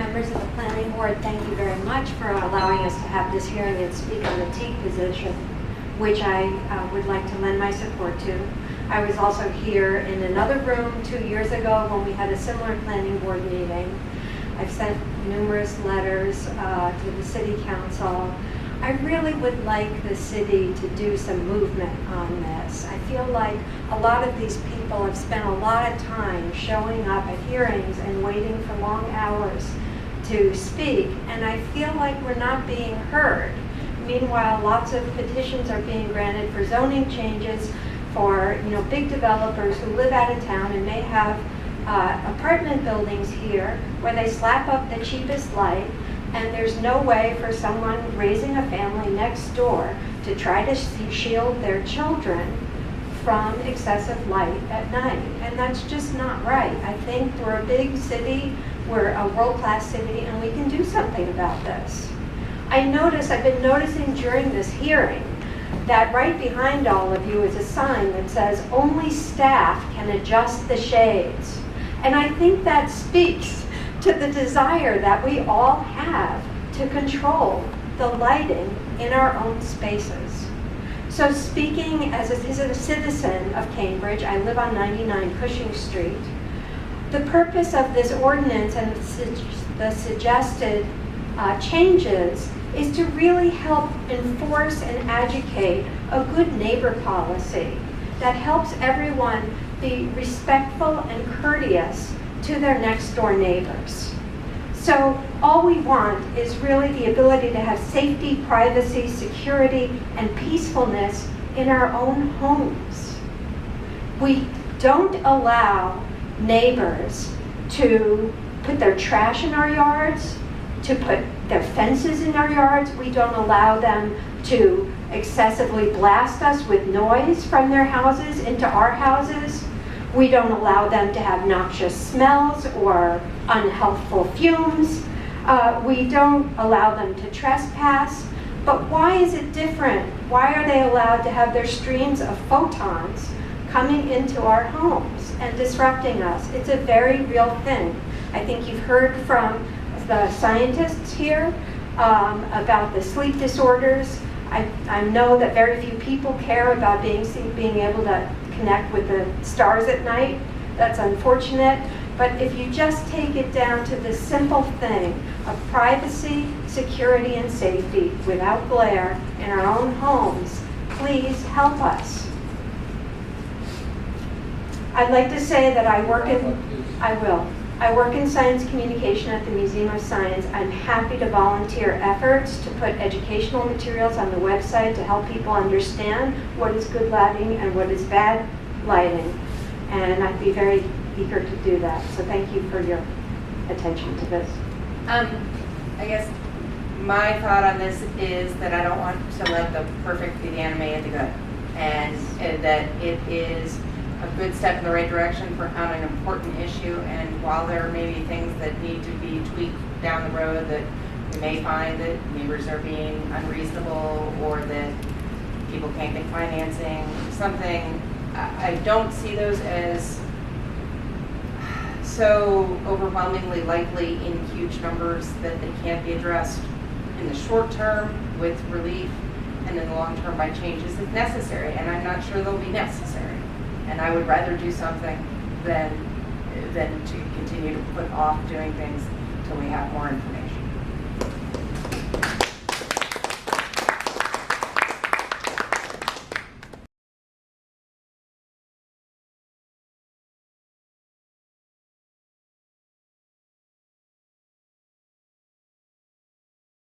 Members of the Planning Board, thank you very much for allowing us to have this hearing and speak on the Teague Petition, which I would like to lend my support to. I was also here in another room 2 years ago when we had a similar Planning Board meeting. I've sent numerous letters to the City Council. I really would like the city to do some movement on this. I feel like a lot of these people have spent a lot of time showing up at hearings and waiting for long hours to speak, and I feel like we're not being heard. Meanwhile, lots of petitions are being granted for zoning changes for big developers who live out of town and may have apartment buildings here where they slap up the cheapest light, and there's no way for someone raising a family next door to try to shield their children from excessive light at night. And that's just not right. I think we're a big city, we're a world-class city, and we can do something about this. I've been noticing during this hearing that right behind all of you is a sign that says only staff can adjust the shades. And I think that speaks to the desire that we all have to control the lighting in our own spaces. So speaking as a citizen of Cambridge, I live on 99 Cushing Street. The purpose of this ordinance and the suggested changes is to really help enforce and educate a good neighbor policy that helps everyone be respectful and courteous to their next door neighbors. So all we want is really the ability to have safety, privacy, security, and peacefulness in our own homes. We don't allow neighbors to put their trash in our yards, to put their fences in our yards. We don't allow them to excessively blast us with noise from their houses into our houses. We don't allow them to have noxious smells or unhealthful fumes. We don't allow them to trespass. But why is it different? Why are they allowed to have their streams of photons coming into our homes and disrupting us? It's a very real thing. I think you've heard from the scientists here about the sleep disorders. I know that very few people care about being able to connect with the stars at night. That's unfortunate. But if you just take it down to the simple thing of privacy, security, and safety without glare in our own homes, please help us. I'd like to say that I work in science communication at the Museum of Science. I'm happy to volunteer efforts to put educational materials on the website to help people understand what is good lighting and what is bad lighting. And I'd be very eager to do that. So thank you for your attention to this. I guess my thought on this is that I don't want to let the perfect be the enemy of the good. And that it is a good step in the right direction for on an important issue, and while there may be things that need to be tweaked down the road, that we may find that neighbors are being unreasonable or that people can't get financing, something, I don't see those as so overwhelmingly likely in huge numbers that they can't be addressed in the short term with relief and in the long term by changes if necessary, and I'm not sure they'll be necessary. And I would rather do something than to continue to put off doing things till we have more information.